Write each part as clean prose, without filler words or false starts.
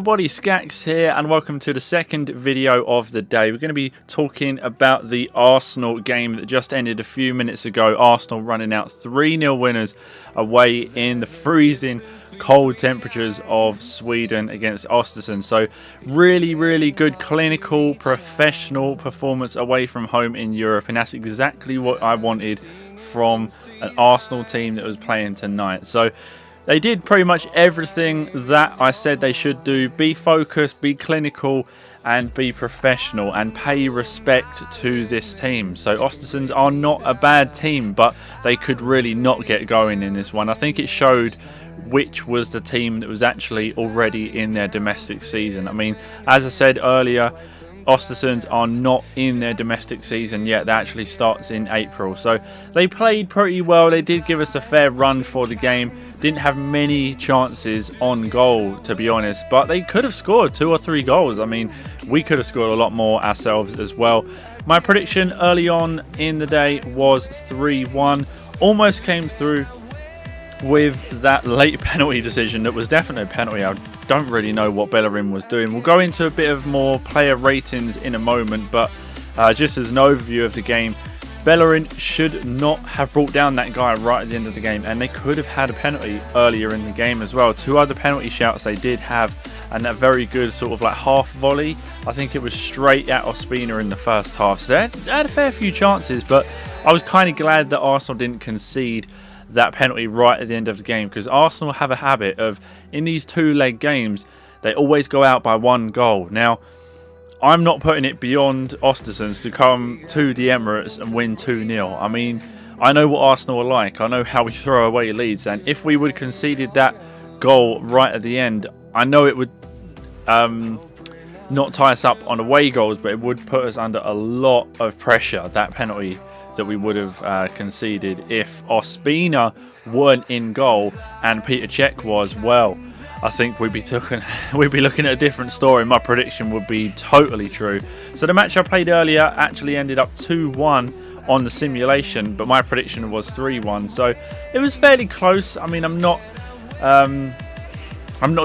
everybody, Skax here and welcome to the second video of the day. We're going to be talking about the Arsenal game that just ended a few minutes ago. Arsenal running out 3-0 winners away in the freezing cold temperatures of Sweden against Ostersunds. So really good clinical professional performance away from home in Europe, and that's exactly what I wanted from an Arsenal team that was playing tonight. So they did pretty much everything that I said they should do. Be focused, be clinical, and be professional, and pay respect to this team. So Ostersunds are not a bad team, but they could really not get going in this one. I think it showed which was the team that was actually already in their domestic season. I mean, as I said earlier, Ostersunds are not in their domestic season yet. That actually starts in April. So they played pretty well. They did give us a fair run for the game. Didn't have many chances on goal, to be honest, but they could have scored 2 or 3 goals. I mean, we could have scored a lot more ourselves as well. My prediction early on in the day was 3-1. Almost came through with that late penalty decision that was definitely a penalty. I don't really know what Bellerin was doing. We'll go into a bit of more player ratings in a moment, but just as an overview of the game, Bellerin should not have brought down that guy right at the end of the game, and they could have had a penalty earlier in the game as well. 2 other penalty shouts they did have, and that very good sort of like half volley. I think it was straight at Ospina in the first half. So they had a fair few chances, but I was kind of glad that Arsenal didn't concede that penalty right at the end of the game, because Arsenal have a habit of, in these 2-leg games, they always go out by 1 goal. Now, I'm not putting it beyond Ostersunds to come to the Emirates and win 2-0. I mean, I know what Arsenal are like. I know how we throw away leads, and if we would have conceded that goal right at the end, I know it would not tie us up on away goals, but it would put us under a lot of pressure, that penalty that we would have conceded if Ospina weren't in goal and Peter Cech was. Well, I think we'd be looking at a different story. My prediction would be totally true. So the match I played earlier actually ended up 2-1 on the simulation, but my prediction was 3-1. So it was fairly close. I mean, I'm not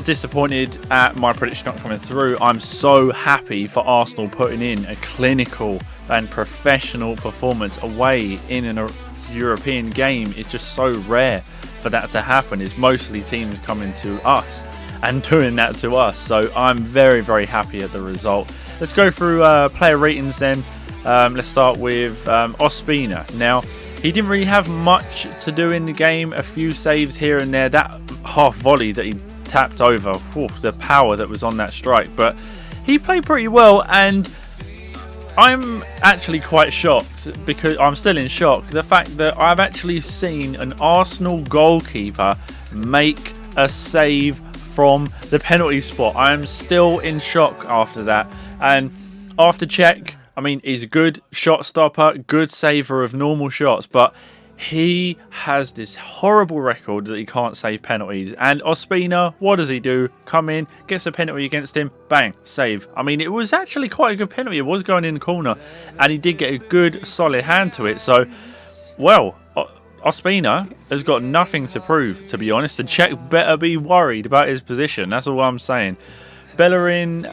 disappointed at my prediction not coming through. I'm so happy for Arsenal putting in a clinical and professional performance away in a European game. It's just so rare for that to happen. It's mostly teams coming to us and doing that to us. So I'm very happy at the result. Let's go through player ratings then. Let's start with Ospina. Now, he didn't really have much to do in the game. A few saves here and there. That half volley that he tapped over, the power that was on that strike, but he played pretty well, and I'm actually quite shocked, because I'm still in shock, the fact that I've actually seen an Arsenal goalkeeper make a save from the penalty spot. I am still in shock after that. And after Cech, I mean, he's a good shot stopper, good saver of normal shots, but he has this horrible record that he can't save penalties. And Ospina, what does he do? Come in, gets a penalty against him, bang, save. I mean, it was actually quite a good penalty. It was going in the corner, and he did get a good, solid hand to it. So, well, Ospina has got nothing to prove, to be honest. And Cech better be worried about his position. That's all I'm saying. Bellerin,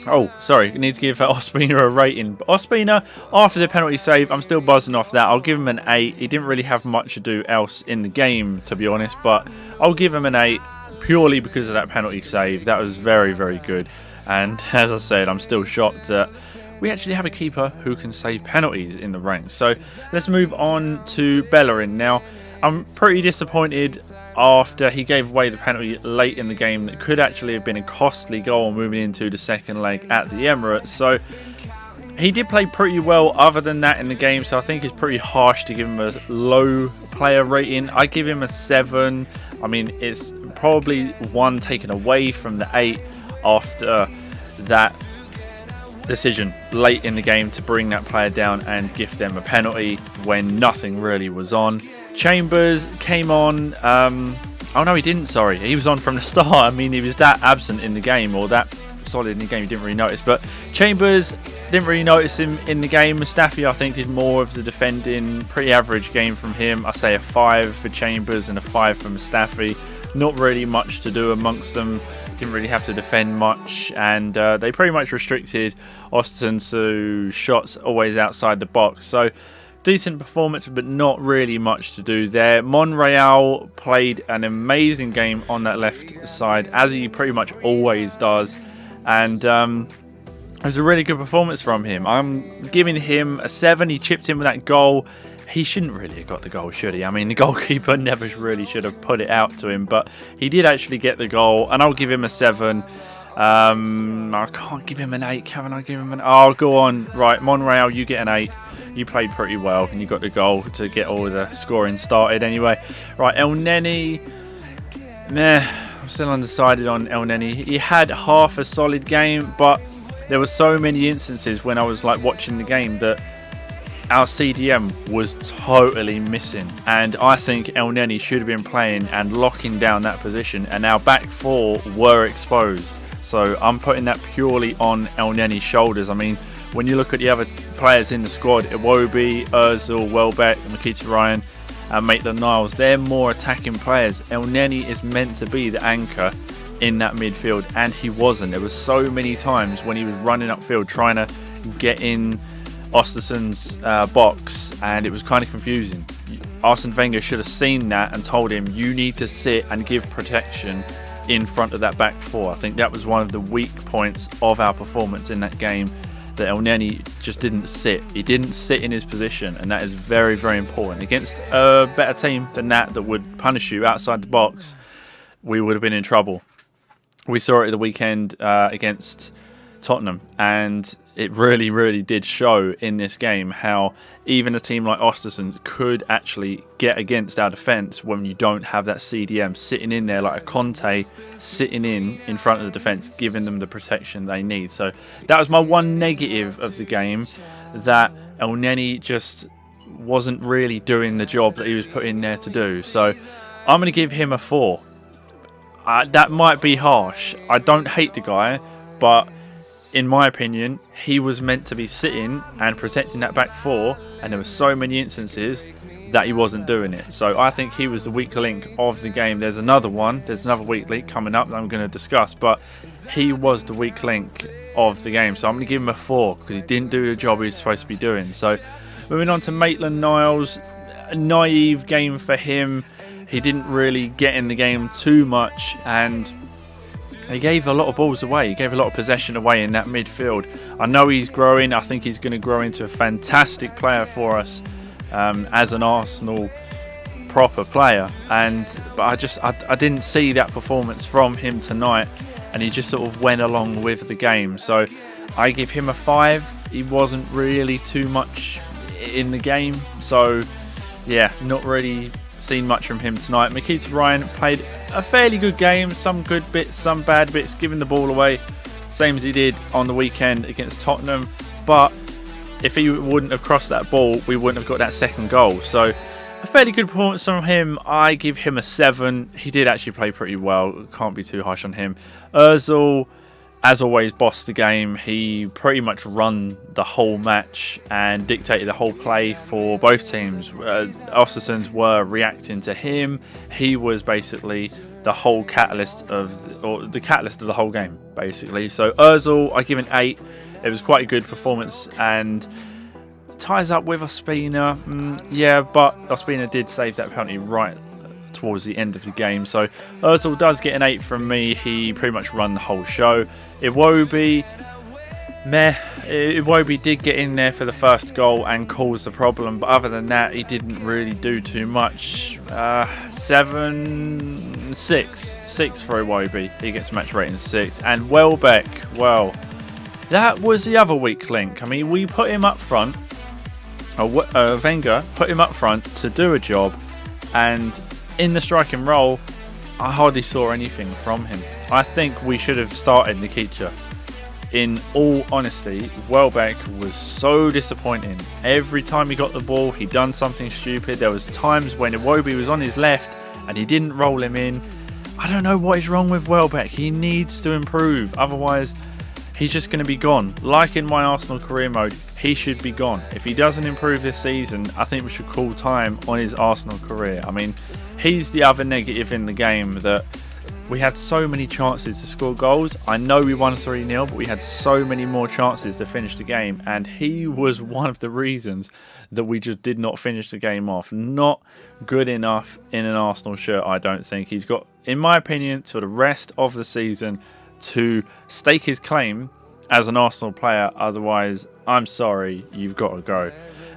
oh, sorry, I need to give Ospina a rating. But Ospina, after the penalty save, I'm still buzzing off that. I'll give him an 8. He didn't really have much to do else in the game, to be honest, but I'll give him an 8 purely because of that penalty save. That was very good. And as I said, I'm still shocked that we actually have a keeper who can save penalties in the ranks. So let's move on to Bellerin. Now, I'm pretty disappointed after he gave away the penalty late in the game that could actually have been a costly goal moving into the second leg at the Emirates. So he did play pretty well other than that in the game, so I think it's pretty harsh to give him a low player rating. I give him a 7. I mean, it's probably 1 taken away from the 8 after that decision late in the game to bring that player down and give them a penalty when nothing really was on. Chambers came on. Oh no, he didn't. Sorry, he was on from the start. I mean, he was that absent in the game, or that solid in the game, you didn't really notice. But Chambers, didn't really notice him in the game. Mustafi, I think, did more of the defending. Pretty average game from him. I say a 5 for Chambers and a 5 for Mustafi. Not really much to do amongst them. didn't really have to defend much, and they pretty much restricted Ostersunds to shots always outside the box. So decent performance, but not really much to do there. Monreal played an amazing game on that left side, as he pretty much always does, and it was a really good performance from him. I'm giving him a 7. He chipped in with that goal. He shouldn't really have got the goal, should he? I mean, the goalkeeper never really should have put it out to him, but he did actually get the goal, and I'll give him a 7. I can't give him an 8, can I give him an... Oh, go on. Right, Monreal, you get an 8. You played pretty well, and you got the goal to get all the scoring started anyway. Right, El Neni... Meh, I'm still undecided on El Neni. He had half a solid game, but there were so many instances when I was like watching the game that our CDM was totally missing, and I think El Neni should have been playing and locking down that position, and our back four were exposed. So I'm putting that purely on El Neni's shoulders. I mean, when you look at the other players in the squad, Iwobi, Ozil, Welbeck, Makita Ryan and Maitland-Niles, they're more attacking players. El Neni is meant to be the anchor in that midfield, and he wasn't. There was so many times when he was running upfield trying to get in Ostersund's box, and it was kind of confusing. Arsene Wenger should have seen that and told him, you need to sit and give protection in front of that back four. I think that was one of the weak points of our performance in that game, that El Neni just didn't sit. He didn't sit in his position, and that is very, very important. Against a better team than that would punish you outside the box, we would have been in trouble. We saw it at the weekend against Tottenham, and it really, really did show in this game how even a team like Ostersund could actually get against our defence when you don't have that CDM sitting in there like a Conte sitting in front of the defence, giving them the protection they need. So that was my one negative of the game, that El Neni just wasn't really doing the job that he was put in there to do. So I'm going to give him a 4. That might be harsh. I don't hate the guy, but in my opinion, he was meant to be sitting and protecting that back four, and there were so many instances that he wasn't doing it. So I think he was the weak link of the game. There's another weak link coming up that I'm going to discuss, but he was the weak link of the game. So I'm going to give him a 4 because he didn't do the job he was supposed to be doing. So moving on to Maitland-Niles, a naive game for him. He didn't really get in the game too much, and he gave a lot of balls away. He gave a lot of possession away in that midfield. I know he's growing. I think he's going to grow into a fantastic player for us as an Arsenal proper player. But I didn't see that performance from him tonight, and he just sort of went along with the game. So I give him a 5. He wasn't really too much in the game. So yeah, not really seen much from him tonight. Makita Ryan played a fairly good game, some good bits, some bad bits, giving the ball away, same as he did on the weekend against Tottenham. But if he wouldn't have crossed that ball, we wouldn't have got that second goal. So a fairly good performance from him. I give him a 7. He did actually play pretty well. Can't be too harsh on him. Ozil, as always, bossed the game. He pretty much run the whole match and dictated the whole play for both teams. Ostersunds were reacting to him. He was basically the whole catalyst of the whole game, basically. So Ozil, I give an 8. It was quite a good performance, and ties up with Ospina. Yeah, but Ospina did save that penalty right towards the end of the game. So Ozil does get an 8 from me. He pretty much run the whole show. Iwobi, meh. Iwobi did get in there for the first goal and cause the problem, but other than that, he didn't really do too much. 7, 6 for Iwobi. He gets match rating 6. And Welbeck, well, that was the other weak link. I mean, we put him up front. Wenger put him up front to do a job, and in the striking role, I hardly saw anything from him. I think we should have started Nikita. In all honesty, Welbeck was so disappointing. Every time he got the ball, he done something stupid. There was times when Iwobi was on his left and he didn't roll him in. I don't know what is wrong with Welbeck. He needs to improve. Otherwise, he's just going to be gone. Like in my Arsenal career mode, he should be gone. If he doesn't improve this season, I think we should call time on his Arsenal career. I mean, he's the other negative in the game, that We had so many chances to score goals. I know we won 3-0, but we had so many more chances to finish the game. And he was one of the reasons that we just did not finish the game off. Not good enough in an Arsenal shirt, I don't think. He's got, in my opinion, to the rest of the season to stake his claim as an Arsenal player. Otherwise, I'm sorry, you've got to go.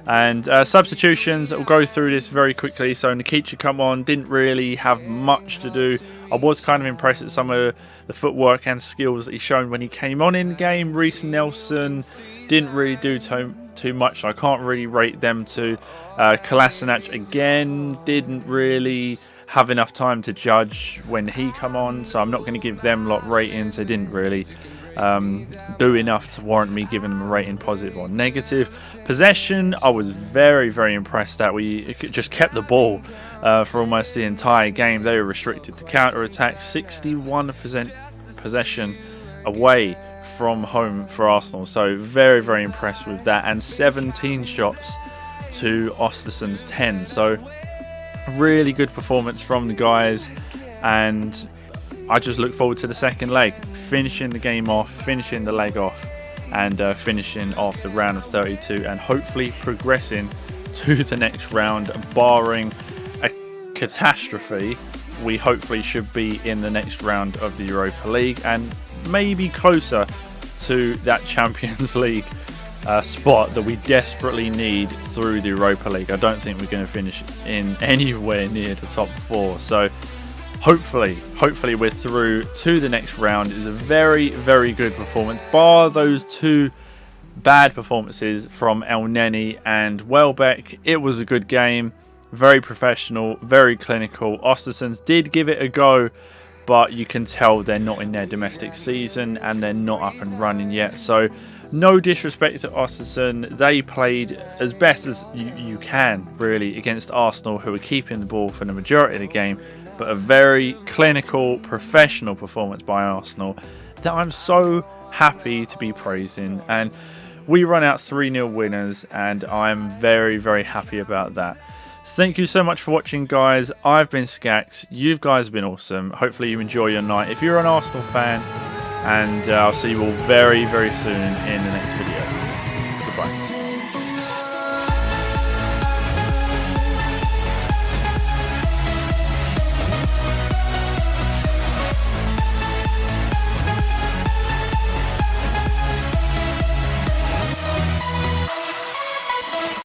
And substitutions, we'll go through this very quickly. So Nikica come on, didn't really have much to do. I was kind of impressed at some of the footwork and skills that he shown when he came on in the game. Reece Nelson didn't really do too much. I can't really rate them two. Kolasinac again didn't really have enough time to judge when he come on, so I'm not going to give them lot ratings. They didn't really do enough to warrant me giving them a rating positive or negative. Possession, I was very, very impressed that we just kept the ball for almost the entire game. They were restricted to counter-attack. 61% possession away from home for Arsenal, so very, very impressed with that. And 17 shots to Ostersunds 10, so really good performance from the guys. And I just look forward to the second leg, finishing the game off, finishing the leg off, and finishing off the round of 32, and hopefully progressing to the next round. Barring a catastrophe, we hopefully should be in the next round of the Europa League, and maybe closer to that Champions League spot that we desperately need through the Europa League. I don't think we're going to finish in anywhere near the top 4, so hopefully we're through to the next round. It was a very, very good performance, bar those two bad performances from El Neni and Welbeck. It was a good game, very professional, very clinical. Ostersunds did give it a go, but you can tell they're not in their domestic season and they're not up and running yet. So no disrespect to Ostersund, they played as best as you can really against Arsenal, who were keeping the ball for the majority of the game. But a very clinical, professional performance by Arsenal that I'm so happy to be praising. And we run out 3-0 winners, and I'm very, very happy about that. Thank you so much for watching, guys. I've been Skax. You guys have been awesome. Hopefully you enjoy your night if you're an Arsenal fan. And I'll see you all very, very soon in the next video.